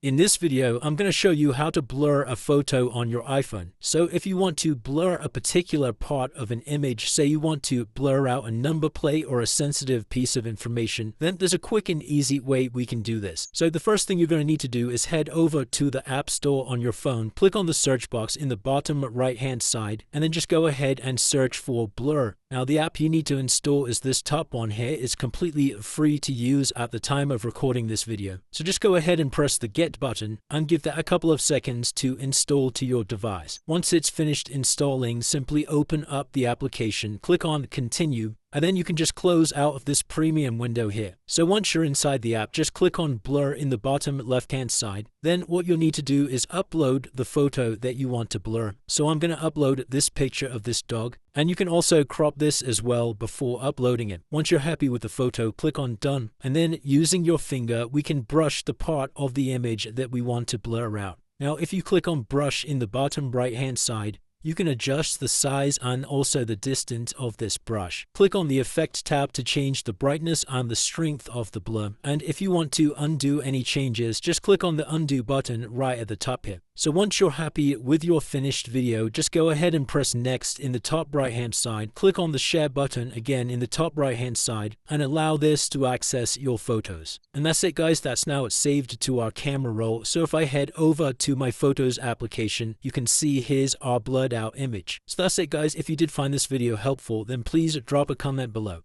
In this video, I'm going to show you how to blur a photo on your iPhone. So if you want to blur a particular part of an image, say you want to blur out a number plate or a sensitive piece of information, then there's a quick and easy way we can do this. So the first thing you're going to need to do is head over to the App Store on your phone, click on the search box in the bottom right hand side, and then just go ahead and search for Blur. Now the app you need to install is this top one here. It's completely free to use at the time of recording this video. So just go ahead and press the Get button and give that a couple of seconds to install to your device. Once it's finished installing, simply open up the application, click on Continue, and then you can just close out of this premium window here. So once you're inside the app, just click on Blur in the bottom left-hand side. Then what you'll need to do is upload the photo that you want to blur. So I'm going to upload this picture of this dog, and you can also crop this as well before uploading it. Once you're happy with the photo, click on Done, and then using your finger, we can brush the part of the image that we want to blur out. Now, if you click on Brush in the bottom right-hand side, you can adjust the size and also the distance of this brush. Click on the Effect tab to change the brightness and the strength of the blur. And if you want to undo any changes, just click on the Undo button right at the top here. So once you're happy with your finished video, just go ahead and press Next in the top right hand side. Click on the Share button again in the top right hand side and allow this to access your photos. And that's it guys, that's now saved to our camera roll. So if I head over to my Photos application, you can see here's our blurred out image. So that's it guys, if you did find this video helpful, then please drop a comment below.